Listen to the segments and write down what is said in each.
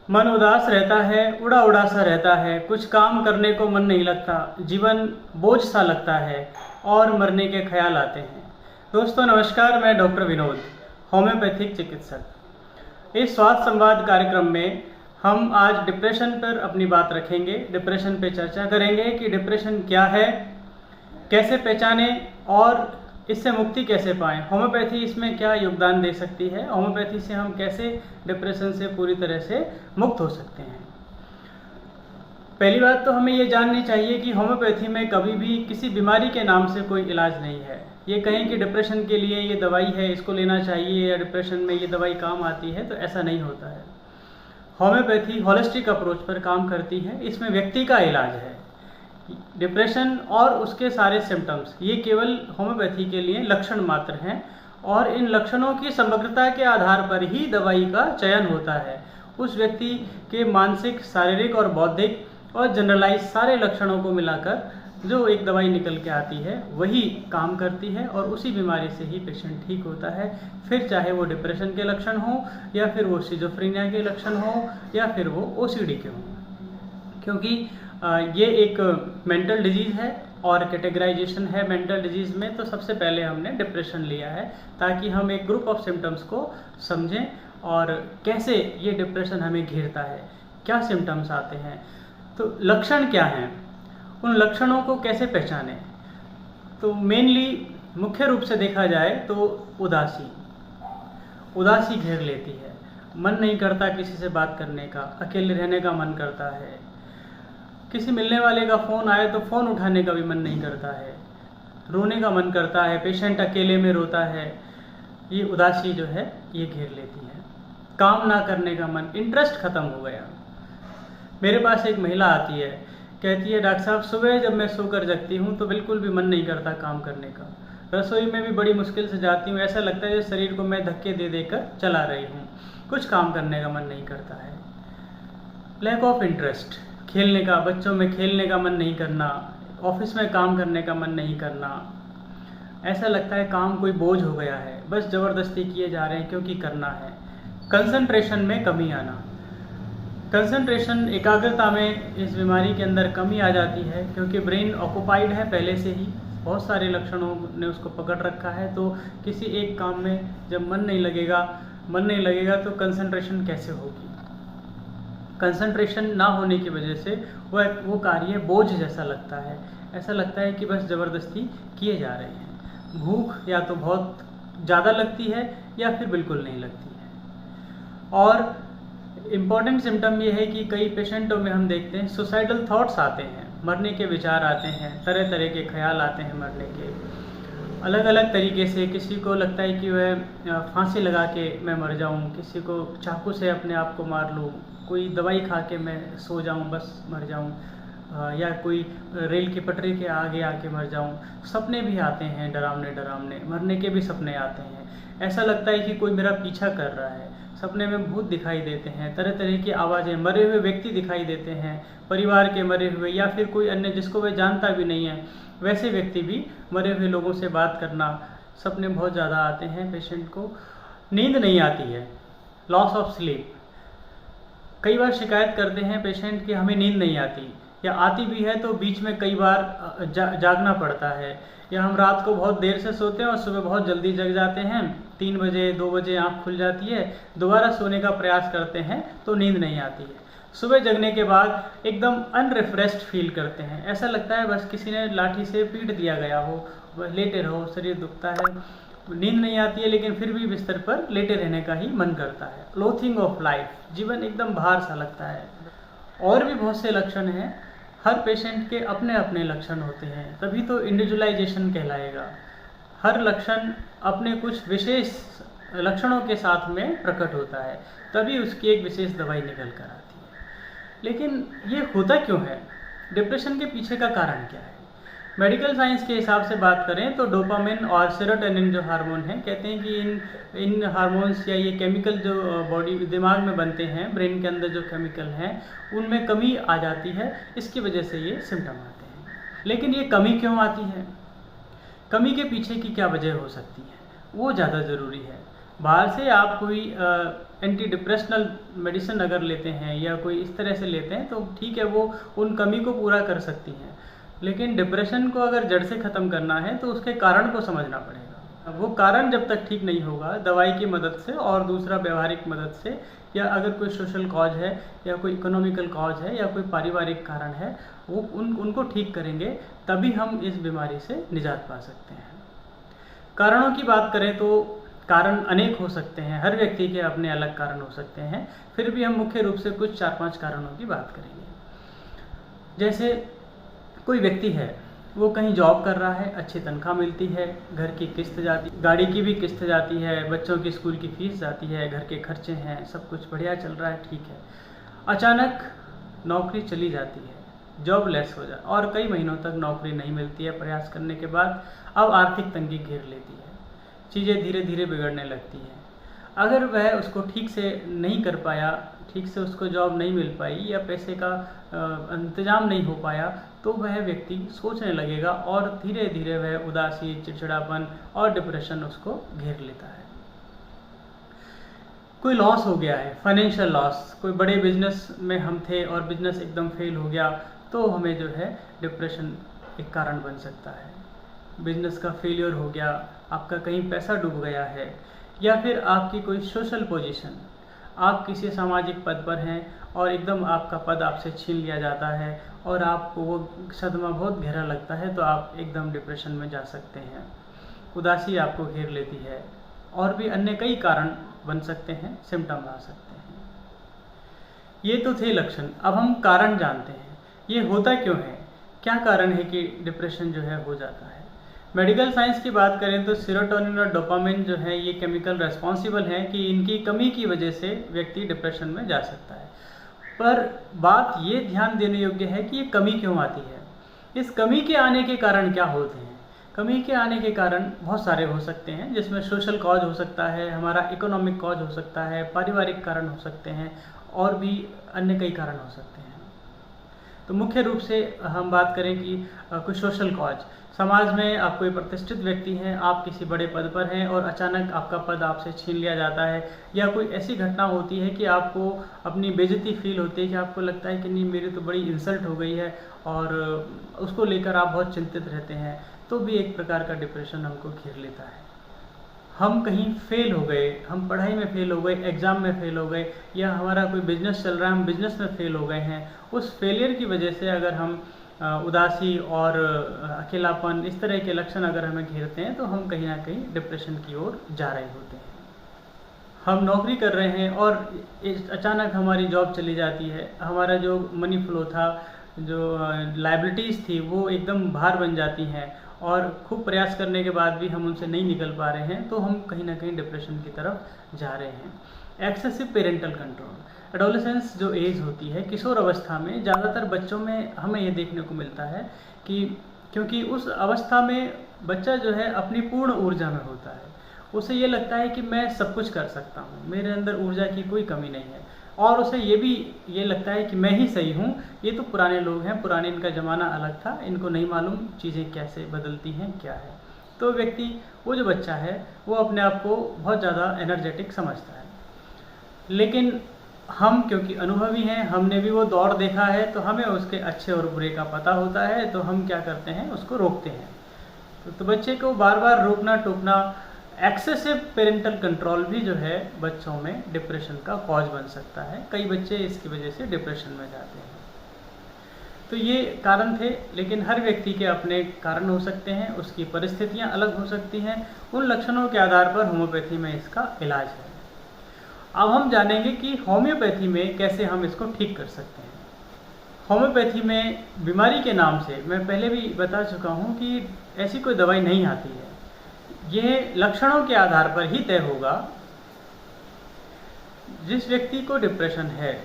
मन उदास रहता है, उड़ा उड़ा सा रहता है, कुछ काम करने को मन नहीं लगता, जीवन बोझ सा लगता है और मरने के ख्याल आते हैं। दोस्तों नमस्कार, मैं डॉक्टर विनोद, होम्योपैथिक चिकित्सक। इस स्वास्थ्य संवाद कार्यक्रम में हम आज डिप्रेशन पर अपनी बात रखेंगे। डिप्रेशन पे चर्चा करेंगे कि डिप्रेशन क्या है, कैसे पहचानें और इससे मुक्ति कैसे पाएं। होम्योपैथी इसमें क्या योगदान दे सकती है, होम्योपैथी से हम कैसे डिप्रेशन से पूरी तरह से मुक्त हो सकते हैं। पहली बात तो हमें ये जाननी चाहिए कि होम्योपैथी में कभी भी किसी बीमारी के नाम से कोई इलाज नहीं है। ये कहें कि डिप्रेशन के लिए ये दवाई है, इसको लेना चाहिए, या डिप्रेशन में ये दवाई काम आती है, तो ऐसा नहीं होता है। होम्योपैथी होलिस्टिक अप्रोच पर काम करती है। इसमें व्यक्ति का इलाज है। डिप्रेशन और उसके सारे सिम्टम्स ये केवल होम्योपैथी के लिए लक्षण मात्र हैं और इन लक्षणों की समग्रता के आधार पर ही दवाई का चयन होता है। उस व्यक्ति के मानसिक, शारीरिक और बौद्धिक और जनरलाइज सारे लक्षणों को मिलाकर जो एक दवाई निकल के आती है वही काम करती है और उसी बीमारी से ही पेशेंट ठीक होता है। फिर चाहे वो डिप्रेशन के लक्षण हो, या फिर वो सिजोफ्रेनिया के लक्षण हो, या फिर वो ओसीडी के हों, क्योंकि ये एक मेंटल डिजीज़ है और कैटेगराइजेशन है मेंटल डिजीज़ में। तो सबसे पहले हमने डिप्रेशन लिया है ताकि हम एक ग्रुप ऑफ सिम्टम्स को समझें और कैसे ये डिप्रेशन हमें घेरता है, क्या सिम्टम्स आते हैं, तो लक्षण क्या हैं, उन लक्षणों को कैसे पहचानें। तो मेनली मुख्य रूप से देखा जाए तो उदासी घेर लेती है। मन नहीं करता किसी से बात करने का, अकेले रहने का मन करता है, किसी मिलने वाले का फ़ोन आए तो फ़ोन उठाने का भी मन नहीं करता है, रोने का मन करता है, पेशेंट अकेले में रोता है। ये उदासी जो है ये घेर लेती है। काम ना करने का मन, इंटरेस्ट ख़त्म हो गया। मेरे पास एक महिला आती है, कहती है डॉक्टर साहब सुबह जब मैं सोकर जगती हूँ तो बिल्कुल भी मन नहीं करता काम करने का, रसोई में भी बड़ी मुश्किल से जाती हूँ, ऐसा लगता है जैसे शरीर को मैं धक्के दे देकर चला रही हूँ, कुछ काम करने का मन नहीं करता है। लैक ऑफ इंटरेस्ट, खेलने का, बच्चों में खेलने का मन नहीं करना, ऑफिस में काम करने का मन नहीं करना, ऐसा लगता है काम कोई बोझ हो गया है, बस ज़बरदस्ती किए जा रहे हैं क्योंकि करना है। कंसंट्रेशन में कमी आना, कंसंट्रेशन, एकाग्रता में इस बीमारी के अंदर कमी आ जाती है क्योंकि ब्रेन ऑक्युपाइड है पहले से ही, बहुत सारे लक्षणों ने उसको पकड़ रखा है। तो किसी एक काम में जब मन नहीं लगेगा तो कंसंट्रेशन कैसे होगी। कंसंट्रेशन ना होने की वजह से वो कार्य बोझ जैसा लगता है, ऐसा लगता है कि बस ज़बरदस्ती किए जा रहे हैं। भूख या तो बहुत ज़्यादा लगती है या फिर बिल्कुल नहीं लगती है। और इम्पॉर्टेंट सिम्टम ये है कि कई पेशेंटों में हम देखते हैं सुसाइडल थॉट्स आते हैं, मरने के विचार आते हैं, तरह तरह के ख्याल आते हैं मरने के, अलग अलग तरीके से। किसी को लगता है कि वह फांसी लगा के मैं मर जाऊं, किसी को चाकू से अपने आप को मार लूं, कोई दवाई खा के मैं सो जाऊं, बस मर जाऊं, या कोई रेल की पटरी के आगे आके मर जाऊं। सपने भी आते हैं डरावने, मरने के भी सपने आते हैं। ऐसा लगता है कि कोई मेरा पीछा कर रहा है। सपने में भूत दिखाई देते हैं, तरह तरह की आवाज़ें, मरे हुए व्यक्ति दिखाई देते हैं, परिवार के मरे हुए या फिर कोई अन्य जिसको वह जानता भी नहीं है वैसे व्यक्ति भी मरे हुए लोगों से बात करना, सपने बहुत ज़्यादा आते हैं पेशेंट को। नींद नहीं आती है, लॉस ऑफ स्लीप। कई बार शिकायत करते हैं पेशेंट कि हमें नींद नहीं आती, या आती भी है तो बीच में कई बार जागना पड़ता है, या हम रात को बहुत देर से सोते हैं और सुबह बहुत जल्दी जग जाते हैं, 3 बजे 2 बजे आँख खुल जाती है, दोबारा सोने का प्रयास करते हैं तो नींद नहीं आती है। सुबह जगने के बाद एकदम अनरिफ्रेश्ड फील करते हैं, ऐसा लगता है बस किसी ने लाठी से पीट दिया गया हो, बस लेटे रहो, शरीर दुखता है, नींद नहीं आती है लेकिन फिर भी बिस्तर पर लेटे रहने का ही मन करता है। लोथिंग ऑफ लाइफ, जीवन एकदम भार सा लगता है। और भी बहुत से लक्षण हैं, हर पेशेंट के अपने अपने लक्षण होते हैं, तभी तो इंडिविजुअलाइजेशन कहलाएगा। हर लक्षण अपने कुछ विशेष लक्षणों के साथ में प्रकट होता है, तभी उसकी एक विशेष दवाई निकल कर आती है। लेकिन ये होता क्यों है, डिप्रेशन के पीछे का कारण क्या है? मेडिकल साइंस के हिसाब से बात करें तो डोपामिन और सेरोटोनिन जो हार्मोन हैं, कहते हैं कि इन हार्मोन्स या ये केमिकल जो बॉडी दिमाग में बनते हैं, ब्रेन के अंदर जो केमिकल हैं उनमें कमी आ जाती है, इसकी वजह से ये सिम्टम आते हैं। लेकिन ये कमी क्यों आती है, कमी के पीछे की क्या वजह हो सकती है, वो ज़्यादा ज़रूरी है। बाहर से आप कोई एंटी डिप्रेशनल मेडिसिन अगर लेते हैं या कोई इस तरह से लेते हैं तो ठीक है, वो उन कमी को पूरा कर सकती हैं। लेकिन डिप्रेशन को अगर जड़ से ख़त्म करना है तो उसके कारण को समझना पड़ेगा। वो कारण जब तक ठीक नहीं होगा दवाई की मदद से और दूसरा व्यवहारिक मदद से, या अगर कोई सोशल कॉज है या कोई इकोनॉमिकल कॉज है या कोई पारिवारिक कारण है, वो उनको ठीक करेंगे तभी हम इस बीमारी से निजात पा सकते हैं। कारणों की बात करें तो कारण अनेक हो सकते हैं, हर व्यक्ति के अपने अलग कारण हो सकते हैं। फिर भी हम मुख्य रूप से कुछ 4-5 कारणों की बात करेंगे। जैसे कोई व्यक्ति है, वो कहीं जॉब कर रहा है, अच्छी तनख्वाह मिलती है, घर की किस्त जाती, गाड़ी की भी किस्त जाती है, बच्चों की स्कूल की फीस जाती है, घर के खर्चे हैं, सब कुछ बढ़िया चल रहा है, ठीक है। अचानक नौकरी चली जाती है, जॉब लेस हो जाए और कई महीनों तक नौकरी नहीं मिलती है। प्रयास करने के बाद अब आर्थिक तंगी घेर लेती है, चीज़ें धीरे धीरे बिगड़ने लगती हैं। अगर वह उसको ठीक से नहीं कर पाया, ठीक से उसको जॉब नहीं मिल पाई या पैसे का इंतजाम नहीं हो पाया, तो वह व्यक्ति सोचने लगेगा और धीरे धीरे वह उदासी, चिड़चिड़ापन और डिप्रेशन उसको घेर लेता है। कोई लॉस हो गया है, फाइनेंशियल लॉस, कोई बड़े बिजनेस में हम थे और बिजनेस एकदम फेल हो गया, तो हमें जो है डिप्रेशन एक कारण बन सकता है। बिजनेस का फेलियर हो गया, आपका कहीं पैसा डूब गया है, या फिर आपकी कोई सोशल पोजीशन, आप किसी सामाजिक पद पर हैं और एकदम आपका पद आपसे छीन लिया जाता है और आपको वो सदमा बहुत गहरा लगता है, तो आप एकदम डिप्रेशन में जा सकते हैं। उदासी आपको घेर लेती है और भी अन्य कई कारण बन सकते हैं, सिम्टम आ सकते हैं। ये तो थे लक्षण। अब हम कारण जानते हैं, ये होता क्यों है, क्या कारण है कि डिप्रेशन जो है हो जाता है। मेडिकल साइंस की बात करें तो सेरोटोनिन और डोपामिन जो है, ये केमिकल रेस्पॉन्सिबल हैं कि इनकी कमी की वजह से व्यक्ति डिप्रेशन में जा सकता है। पर बात ये ध्यान देने योग्य है कि ये कमी क्यों आती है, इस कमी के आने के कारण क्या होते हैं। कमी के आने के कारण बहुत सारे हो सकते हैं, जिसमें सोशल कॉज हो सकता है, हमारा इकोनॉमिक कॉज हो सकता है, पारिवारिक कारण हो सकते हैं और भी अन्य कई कारण हो सकते हैं। तो मुख्य रूप से हम बात करें कि कुछ सोशल कॉज, समाज में आप कोई प्रतिष्ठित व्यक्ति हैं, आप किसी बड़े पद पर हैं और अचानक आपका पद आपसे छीन लिया जाता है, या कोई ऐसी घटना होती है कि आपको अपनी बेइज्जती फील होती है कि आपको लगता है कि नहीं, मेरी तो बड़ी इंसल्ट हो गई है और उसको लेकर आप बहुत चिंतित रहते हैं, तो भी एक प्रकार का डिप्रेशन हमको घेर लेता है। हम कहीं फेल हो गए, हम पढ़ाई में फेल हो गए, एग्ज़ाम में फेल हो गए, या हमारा कोई बिजनेस चल रहा है, हम बिजनेस में फेल हो गए हैं, उस फेलियर की वजह से अगर हम उदासी और अकेलापन, इस तरह के लक्षण अगर हमें घेरते हैं, तो हम कहीं ना कहीं डिप्रेशन की ओर जा रहे होते हैं। हम नौकरी कर रहे हैं और अचानक हमारी जॉब चली जाती है, हमारा जो मनी फ्लो था, जो लायबिलिटीज़ थी, वो एकदम भार बन जाती हैं और खूब प्रयास करने के बाद भी हम उनसे नहीं निकल पा रहे हैं, तो हम कहीं ना कहीं डिप्रेशन की तरफ जा रहे हैं। एक्सेसिव पेरेंटल कंट्रोल, एडोलेसेंस जो एज होती है, किशोर अवस्था में ज़्यादातर बच्चों में हमें ये देखने को मिलता है कि क्योंकि उस अवस्था में बच्चा जो है अपनी पूर्ण ऊर्जा में होता है, उसे ये लगता है कि मैं सब कुछ कर सकता हूँ, मेरे अंदर ऊर्जा की कोई कमी नहीं है, और उसे ये लगता है कि मैं ही सही हूँ, ये तो पुराने लोग हैं, पुराने इनका ज़माना अलग था, इनको नहीं मालूम चीज़ें कैसे बदलती हैं, क्या है। तो व्यक्ति, वो जो बच्चा है, वो अपने आप को बहुत ज़्यादा एनर्जेटिक समझता है। लेकिन हम क्योंकि अनुभवी हैं, हमने भी वो दौर देखा है, तो हमें उसके अच्छे और बुरे का पता होता है, तो हम क्या करते हैं, उसको रोकते हैं। तो बच्चे को बार बार रोकना टोकना, एक्सेसिव पेरेंटल कंट्रोल भी जो है बच्चों में डिप्रेशन का कॉज बन सकता है। कई बच्चे इसकी वजह से डिप्रेशन में जाते हैं। तो ये कारण थे, लेकिन हर व्यक्ति के अपने कारण हो सकते हैं, उसकी परिस्थितियां अलग हो सकती हैं। उन लक्षणों के आधार पर होम्योपैथी में इसका इलाज है। अब हम जानेंगे कि होम्योपैथी में कैसे हम इसको ठीक कर सकते हैं। होम्योपैथी में बीमारी के नाम से मैं पहले भी बता चुका हूँ कि ऐसी कोई दवाई नहीं आती है, यह लक्षणों के आधार पर ही तय होगा। जिस व्यक्ति को डिप्रेशन है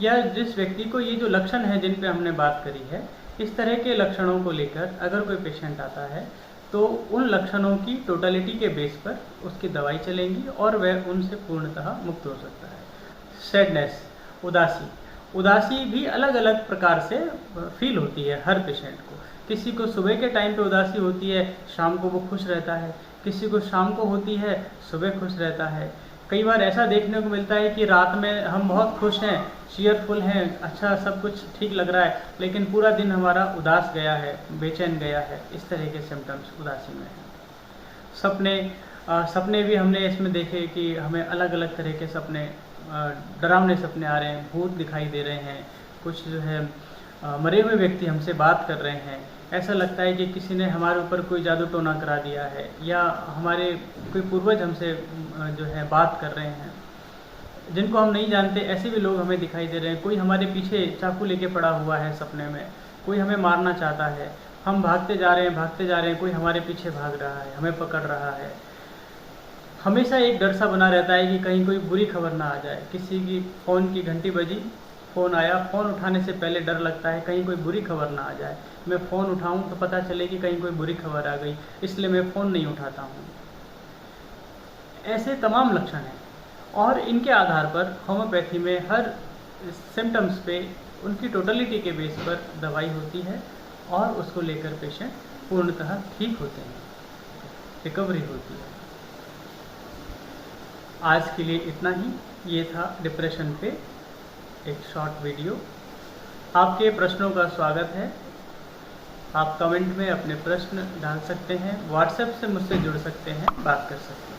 या जिस व्यक्ति को ये जो लक्षण है जिन पे हमने बात करी है, इस तरह के लक्षणों को लेकर अगर कोई पेशेंट आता है, तो उन लक्षणों की टोटलिटी के बेस पर उसकी दवाई चलेंगी और वह उनसे पूर्णतः मुक्त हो सकता है। सैडनेस, उदासी भी अलग अलग प्रकार से फील होती है हर पेशेंट को। किसी को सुबह के टाइम पे उदासी होती है, शाम को वो खुश रहता है। किसी को शाम को होती है, सुबह खुश रहता है। कई बार ऐसा देखने को मिलता है कि रात में हम बहुत खुश हैं, चीयरफुल हैं, अच्छा सब कुछ ठीक लग रहा है, लेकिन पूरा दिन हमारा उदास गया है, बेचैन गया है। इस तरह के सिम्टम्स उदासी में हैं। सपने भी हमने इसमें देखे कि हमें अलग अलग तरह के सपने, डरावने सपने आ रहे हैं, भूत दिखाई दे रहे हैं, कुछ जो है मरे हुए व्यक्ति हमसे बात कर रहे हैं। ऐसा लगता है कि किसी ने हमारे ऊपर कोई जादू टोना करा दिया है, या हमारे कोई पूर्वज हमसे जो है बात कर रहे हैं, जिनको हम नहीं जानते। ऐसे भी लोग हमें दिखाई दे रहे हैं। कोई हमारे पीछे चाकू लेके पड़ा हुआ है सपने में, कोई हमें मारना चाहता है, हम भागते जा रहे हैं, कोई हमारे पीछे भाग रहा है, हमें पकड़ रहा है। हमेशा एक डर सा बना रहता है कि कहीं कोई बुरी खबर ना आ जाए। किसी की फ़ोन की घंटी बजी, फ़ोन आया, फ़ोन उठाने से पहले डर लगता है कहीं कोई बुरी खबर ना आ जाए। मैं फ़ोन उठाऊं तो पता चले कि कहीं कोई बुरी खबर आ गई, इसलिए मैं फ़ोन नहीं उठाता हूं। ऐसे तमाम लक्षण हैं, और इनके आधार पर होम्योपैथी में हर सिम्टम्स पे उनकी टोटलिटी के बेस पर दवाई होती है, और उसको लेकर पेशेंट पूर्णतः ठीक होते हैं, रिकवरी होती है। आज के लिए इतना ही। ये था डिप्रेशन पे एक शॉर्ट वीडियो। आपके प्रश्नों का स्वागत है। आप कमेंट में अपने प्रश्न डाल सकते हैं, व्हाट्सएप से मुझसे जुड़ सकते हैं, बात कर सकते हैं।